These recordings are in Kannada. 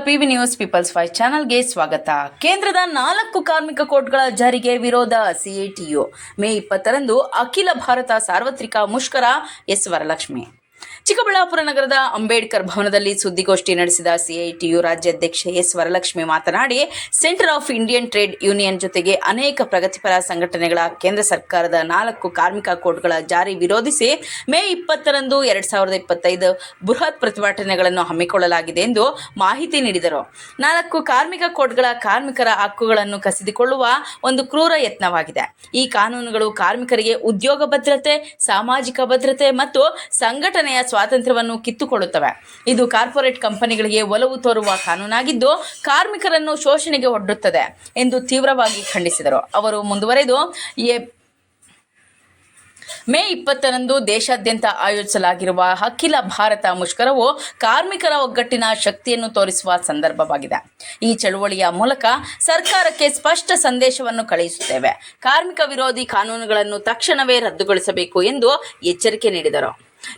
ಪಿವಿ ನ್ಯೂಸ್ ಪೀಪಲ್ಸ್ ವಾಯ್ಸ್ ಚಾನೆಲ್ಗೆ ಸ್ವಾಗತ. ಕೇಂದ್ರದ 4 ಕಾರ್ಮಿಕ ಕೋಡ್ಗಳ ಜಾರಿಗೆ ವಿರೋಧ. ಸಿಐಟಿಯು ಮೇ 20ರಂದು ಅಖಿಲ ಭಾರತ ಸಾರ್ವತ್ರಿಕ ಮುಷ್ಕರ. ಎಸ್ ವರಲಕ್ಷ್ಮಿ. ಚಿಕ್ಕಬಳ್ಳಾಪುರ ನಗರದ ಅಂಬೇಡ್ಕರ್ ಭವನದಲ್ಲಿ ಸುದ್ದಿಗೋಷ್ಠಿ ನಡೆಸಿದ ಸಿಐಟಿಯು ರಾಜ್ಯಾಧ್ಯಕ್ಷೆ ಎಸ್ ವರಲಕ್ಷ್ಮಿ ಮಾತನಾಡಿ, centre of Indian trade union ಜೊತೆಗೆ ಅನೇಕ ಪ್ರಗತಿಪರ ಸಂಘಟನೆಗಳ ಕೇಂದ್ರ ಸರ್ಕಾರದ 4 ಕಾರ್ಮಿಕ ಕೋಡ್ಗಳ ಜಾರಿ ವಿರೋಧಿಸಿ ಮೇ 20ರಂದು 2025 ಬೃಹತ್ ಪ್ರತಿಭಟನೆಗಳನ್ನು ಹಮ್ಮಿಕೊಳ್ಳಲಾಗಿದೆ ಎಂದು ಮಾಹಿತಿ ನೀಡಿದರು. 4 ಕಾರ್ಮಿಕ ಕೋಡ್ಗಳ ಕಾರ್ಮಿಕರ ಹಕ್ಕುಗಳನ್ನು ಕಸಿದುಕೊಳ್ಳುವ ಒಂದು ಕ್ರೂರ ಯತ್ನವಾಗಿದೆ. ಈ ಕಾನೂನುಗಳು ಕಾರ್ಮಿಕರಿಗೆ ಉದ್ಯೋಗ ಭದ್ರತೆ, ಸಾಮಾಜಿಕ ಭದ್ರತೆ ಮತ್ತು ಸಂಘಟನೆಯ ಸ್ವಾತಂತ್ರ್ಯವನ್ನು ಕಿತ್ತುಕೊಳ್ಳುತ್ತವೆ. ಇದು ಕಾರ್ಪೊರೇಟ್ ಕಂಪನಿಗಳಿಗೆ ಒಲವು ತೋರುವ ಕಾನೂನಾಗಿದ್ದು ಕಾರ್ಮಿಕರನ್ನು ಶೋಷಣೆಗೆ ಒಡ್ಡುತ್ತದೆ ಎಂದು ತೀವ್ರವಾಗಿ ಖಂಡಿಸಿದರು. ಅವರು ಮುಂದುವರೆದು, ಮೇ 20ರಂದು ದೇಶಾದ್ಯಂತ ಆಯೋಜಿಸಲಾಗಿರುವ ಅಖಿಲ ಭಾರತ ಮುಷ್ಕರವು ಕಾರ್ಮಿಕರ ಒಗ್ಗಟ್ಟಿನ ಶಕ್ತಿಯನ್ನು ತೋರಿಸುವ ಸಂದರ್ಭವಾಗಿದೆ. ಈ ಚಳುವಳಿಯ ಮೂಲಕ ಸರ್ಕಾರಕ್ಕೆ ಸ್ಪಷ್ಟ ಸಂದೇಶವನ್ನು ಕಳುಹಿಸುತ್ತೇವೆ. ಕಾರ್ಮಿಕ ವಿರೋಧಿ ಕಾನೂನುಗಳನ್ನು ತಕ್ಷಣವೇ ರದ್ದುಗೊಳಿಸಬೇಕು ಎಂದು ಎಚ್ಚರಿಕೆ ನೀಡಿದರು.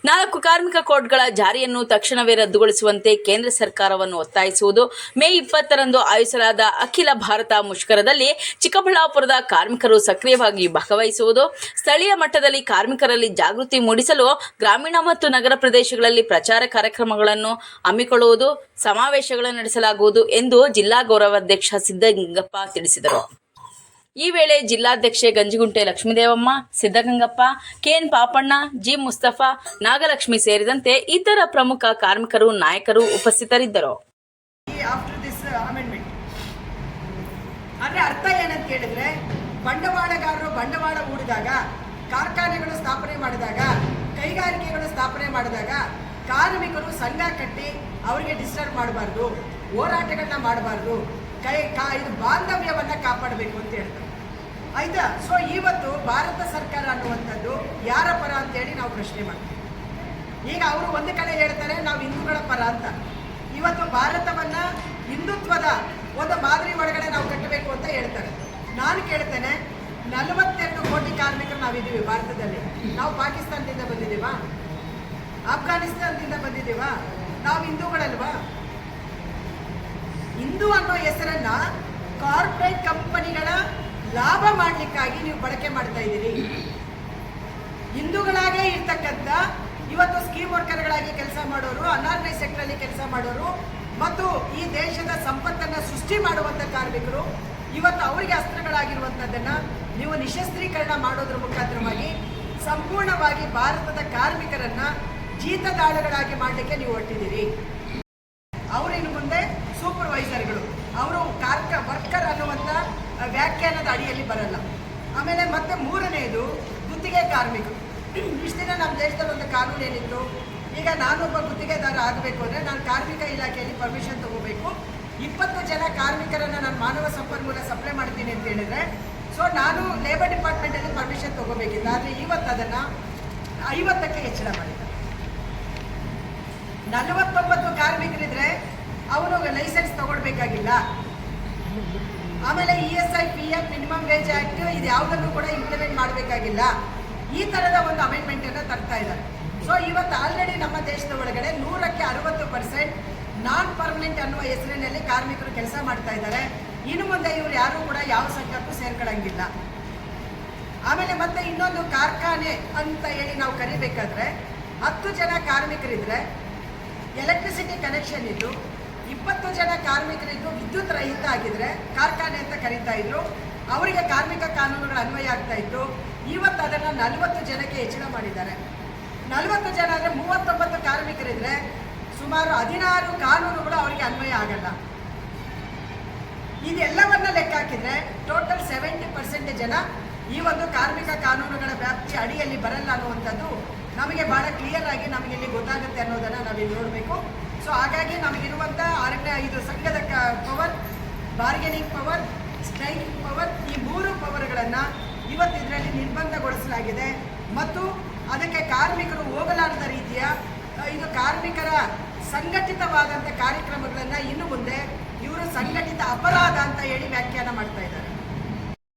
4 ಕಾರ್ಮಿಕ ಕೋಡ್ಗಳ ಜಾರಿಯನ್ನು ತಕ್ಷಣವೇ ರದ್ದುಗೊಳಿಸುವಂತೆ ಕೇಂದ್ರ ಸರ್ಕಾರವನ್ನು ಒತ್ತಾಯಿಸುವುದು. ಮೇ 20ರಂದು ಆಯೋಜಿಸಲಾದ ಅಖಿಲ ಭಾರತ ಮುಷ್ಕರದಲ್ಲಿ ಚಿಕ್ಕಬಳ್ಳಾಪುರದ ಕಾರ್ಮಿಕರು ಸಕ್ರಿಯವಾಗಿ ಭಾಗವಹಿಸುವುದು. ಸ್ಥಳೀಯ ಮಟ್ಟದಲ್ಲಿ ಕಾರ್ಮಿಕರಲ್ಲಿ ಜಾಗೃತಿ ಮೂಡಿಸಲು ಗ್ರಾಮೀಣ ಮತ್ತು ನಗರ ಪ್ರದೇಶಗಳಲ್ಲಿ ಪ್ರಚಾರ ಕಾರ್ಯಕ್ರಮಗಳನ್ನು ಹಮ್ಮಿಕೊಳ್ಳುವುದು, ಸಮಾವೇಶಗಳನ್ನು ನಡೆಸಲಾಗುವುದು ಎಂದು ಜಿಲ್ಲಾ ಗೌರವಾಧ್ಯಕ್ಷ ಸಿದ್ದಗಂಗಪ್ಪ ತಿಳಿಸಿದರು. ಈ ವೇಳೆ ಜಿಲ್ಲಾಧ್ಯಕ್ಷೆ ಗಂಜಿಗುಂಟೆ ಲಕ್ಷ್ಮೀದೇವಮ್ಮ, ಸಿದ್ದಗಂಗಪ್ಪ, ಕೆಎನ್ ಪಾಪಣ್ಣ, ಜಿ ಮುಸ್ತಫಾ, ನಾಗಲಕ್ಷ್ಮಿ ಸೇರಿದಂತೆ ಇತರ ಪ್ರಮುಖ ಕಾರ್ಮಿಕರು, ನಾಯಕರು ಉಪಸ್ಥಿತರಿದ್ದರು. ಅಂದ್ರೆ ಅರ್ಥ ಏನಂತ ಕೇಳಿದ್ರೆ, ಬಂಡವಾಳಗಾರರು ಬಂಡವಾಳ ಹೂಡಿದಾಗ, ಕಾರ್ಖಾನೆಗಳು ಸ್ಥಾಪನೆ ಮಾಡಿದಾಗ, ಕೈಗಾರಿಕೆಗಳು ಸ್ಥಾಪನೆ ಮಾಡಿದಾಗ ಕಾರ್ಮಿಕರು ಸಂಘ ಕಟ್ಟಿ ಅವರಿಗೆ ಡಿಸ್ಟರ್ಬ್ ಮಾಡಬಾರ್ದು, ಹೋರಾಟಗಳನ್ನ ಮಾಡಬಾರ್ದು, ಇದು ಬಾಂಧವ್ಯವನ್ನ ಕಾಪಾಡಬೇಕು ಅಂತ ಹೇಳ್ತಾರೆ. ಆಯ್ತಾ? ಸೊ ಇವತ್ತು ಭಾರತ ಸರ್ಕಾರ ಅನ್ನುವಂಥದ್ದು ಯಾರ ಪರ ಅಂತೇಳಿ ನಾವು ಪ್ರಶ್ನೆ ಮಾಡ್ತೀವಿ. ಈಗ ಅವರು ಒಂದು ಕಡೆ ಹೇಳ್ತಾರೆ ನಾವು ಹಿಂದೂಗಳ ಪರ ಅಂತ. ಇವತ್ತು ಭಾರತವನ್ನ ಹಿಂದುತ್ವದ ಒಂದು ಮಾದರಿ ಒಳಗಡೆ ನಾವು ಕಟ್ಟಬೇಕು ಅಂತ ಹೇಳ್ತಾರೆ. ನಾನು ಕೇಳ್ತೇನೆ, 42 ಕೋಟಿ ಕಾರ್ಮಿಕರು ನಾವಿದ್ದೀವಿ ಭಾರತದಲ್ಲಿ. ನಾವು ಪಾಕಿಸ್ತಾನದಿಂದ ಬಂದಿದ್ದೀವಾ? ಅಫ್ಘಾನಿಸ್ತಾನದಿಂದ ಬಂದಿದ್ದೀವಾ? ನಾವು ಹಿಂದೂಗಳಲ್ವಾ? ಹಿಂದೂ ಅನ್ನೋ ಹೆಸರನ್ನ ಕಾರ್ಪೊರೇಟ್ ಕಂಪನಿಗಳ ಲಾಭ ಮಾಡಲಿಕ್ಕಾಗಿ ನೀವು ಬಳಕೆ ಮಾಡ್ತಾ ಇದ್ದೀರಿ. ಹಿಂದೂಗಳಾಗೇ ಇರ್ತಕ್ಕಂಥ ಇವತ್ತು ಸ್ಕೀಮ್ ವರ್ಕರ್ಗಳಾಗಿ ಕೆಲಸ ಮಾಡೋರು, ಅನಾರ್ಗನೈಸ್ ಸೆಕ್ಟರ್ ಅಲ್ಲಿ ಕೆಲಸ ಮಾಡೋರು ಮತ್ತು ಈ ದೇಶದ ಸಂಪತ್ತನ್ನ ಸೃಷ್ಟಿ ಮಾಡುವಂತ ಕಾರ್ಮಿಕರು, ಇವತ್ತು ಅವರಿಗೆ ಅಸ್ತ್ರಗಳಾಗಿರುವಂತದ್ದನ್ನ ನೀವು ನಿಶಸ್ತ್ರೀಕರಣ ಮಾಡೋದ್ರ ಮುಖಾಂತರವಾಗಿ ಸಂಪೂರ್ಣವಾಗಿ ಭಾರತದ ಕಾರ್ಮಿಕರನ್ನ ಜೀತದಾಳುಗಳಾಗಿ ಮಾಡಲಿಕ್ಕೆ ನೀವು ಹೊರಟಿದ್ದೀರಿ. ಅವರು ಇನ್ನು ಮುಂದೆ ಸೂಪರ್ವೈಸರ್ಗಳು, ಅವರು ವರ್ಕರ್ ಅನ್ನುವಂಥ ವ್ಯಾಖ್ಯಾನದ ಅಡಿಯಲ್ಲಿ ಬರಲ್ಲ. ಆಮೇಲೆ ಮತ್ತೆ ಮೂರನೆಯದು ಗುತ್ತಿಗೆ ಕಾರ್ಮಿಕರು. ಇಷ್ಟು ದಿನ ನಮ್ಮ ದೇಶದಲ್ಲಿ ಒಂದು ಕಾನೂನು ಏನಿತ್ತು, ಈಗ ನಾನೊಬ್ಬ ಗುತ್ತಿಗೆದಾರ ಆಗಬೇಕು ಅಂದರೆ ನಾನು ಕಾರ್ಮಿಕ ಇಲಾಖೆಯಲ್ಲಿ ಪರ್ಮಿಷನ್ ತಗೋಬೇಕು. 20 ಜನ ಕಾರ್ಮಿಕರನ್ನು ನಾನು ಮಾನವ ಸಂಪನ್ಮೂಲ ಸಪ್ಲೈ ಮಾಡ್ತೀನಿ ಅಂತ ಹೇಳಿದ್ರೆ, ಸೊ ನಾನು ಲೇಬರ್ ಡಿಪಾರ್ಟ್ಮೆಂಟಲ್ಲಿ ಪರ್ಮಿಷನ್ ತಗೋಬೇಕಿಲ್ಲ. ಆದರೆ ಇವತ್ತು ಅದನ್ನು 50ಕ್ಕೆ ಹೆಚ್ಚಳ ಮಾಡಿದ್ದಾರೆ. 49 ಕಾರ್ಮಿಕರಿದ್ರೆ ಅವನು ಲೈಸೆನ್ಸ್ ತಗೊಳ್ಬೇಕಾಗಿಲ್ಲ. ಆಮೇಲೆ ESI, PF, minimum wage act ಇದು ಯಾವುದನ್ನು ಕೂಡ ಇಂಪ್ಲಿಮೆಂಟ್ ಮಾಡಬೇಕಾಗಿಲ್ಲ. ಈ ಥರದ ಒಂದು ಅಮೆಂಡ್ಮೆಂಟ್ ಅನ್ನು ತರ್ತಾ ಇದ್ದಾರೆ. ಸೊ ಇವತ್ತು ಆಲ್ರೆಡಿ ನಮ್ಮ ದೇಶದ ಒಳಗಡೆ 100ಕ್ಕೆ 60% ನಾನ್ ಪರ್ಮನೆಂಟ್ ಅನ್ನುವ ಹೆಸರಿನಲ್ಲಿ ಕಾರ್ಮಿಕರು ಕೆಲಸ ಮಾಡ್ತಾ ಇದ್ದಾರೆ. ಇನ್ನು ಮುಂದೆ ಇವರು ಯಾರು ಕೂಡ ಯಾವ ಸಂಘಕ್ಕೂ ಸೇರ್ಕೊಳ್ಳಂಗಿಲ್ಲ. ಆಮೇಲೆ ಮತ್ತೆ ಇನ್ನೊಂದು ಕಾರ್ಖಾನೆ ಅಂತ ಹೇಳಿ ನಾವು ಕರಿಬೇಕಾದ್ರೆ 10 ಜನ ಕಾರ್ಮಿಕರಿದ್ರೆ ಎಲೆಕ್ಟ್ರಿಸಿಟಿ ಕನೆಕ್ಷನ್ ಇದ್ದು 20 ಜನ ಕಾರ್ಮಿಕರಿದ್ದು ವಿದ್ಯುತ್ ರಹಿತ ಆಗಿದ್ರೆ ಕಾರ್ಖಾನೆ ಅಂತ ಕರೀತಾ ಇದ್ರು. ಅವರಿಗೆ ಕಾರ್ಮಿಕ ಕಾನೂನುಗಳು ಅನ್ವಯ ಆಗ್ತಾ ಇತ್ತು. ಇವತ್ತು ಅದನ್ನು 40 ಜನಕ್ಕೆ ಹೆಚ್ಚಳ ಮಾಡಿದ್ದಾರೆ. 40 ಜನ ಅಂದರೆ 39 ಕಾರ್ಮಿಕರಿದ್ರೆ ಸುಮಾರು 16 ಕಾನೂನುಗಳು ಅವರಿಗೆ ಅನ್ವಯ ಆಗಲ್ಲ. ಇದೆಲ್ಲವನ್ನ ಲೆಕ್ಕ ಹಾಕಿದ್ರೆ ಟೋಟಲ್ 70% ಜನ ಈ ಒಂದು ಕಾರ್ಮಿಕ ಕಾನೂನುಗಳ ವ್ಯಾಪ್ತಿ ಅಡಿಯಲ್ಲಿ ಬರಲ್ಲ ಅನ್ನುವಂಥದ್ದು ನಮಗೆ ಬಹಳ ಕ್ಲಿಯರ್ ಆಗಿ ನಮಗೆ ಇಲ್ಲಿ ಗೊತ್ತಾಗುತ್ತೆ ಅನ್ನೋದನ್ನು ನಾವಿಲ್ಲಿ ನೋಡಬೇಕು. ಸೊ ಹಾಗಾಗಿ ನಮಗಿರುವಂಥ 5 ಸಂಘದ power, bargaining power, striking power, ಈ 3 ಪವರ್ಗಳನ್ನು ಇವತ್ತು ಇದರಲ್ಲಿ ನಿರ್ಬಂಧಗೊಳಿಸಲಾಗಿದೆ. ಮತ್ತು ಅದಕ್ಕೆ ಕಾರ್ಮಿಕರು ಹೋಗಲಾರದ ರೀತಿಯ ಇದು ಕಾರ್ಮಿಕರ ಸಂಘಟಿತವಾದಂಥ ಕಾರ್ಯಕ್ರಮಗಳನ್ನು ಇನ್ನು ಮುಂದೆ ಇವರು ಸಂಘಟಿತ ಅಪರಾಧ ಅಂತ ಹೇಳಿ ವ್ಯಾಖ್ಯಾನ ಮಾಡ್ತಾ ಇದ್ದಾರೆ.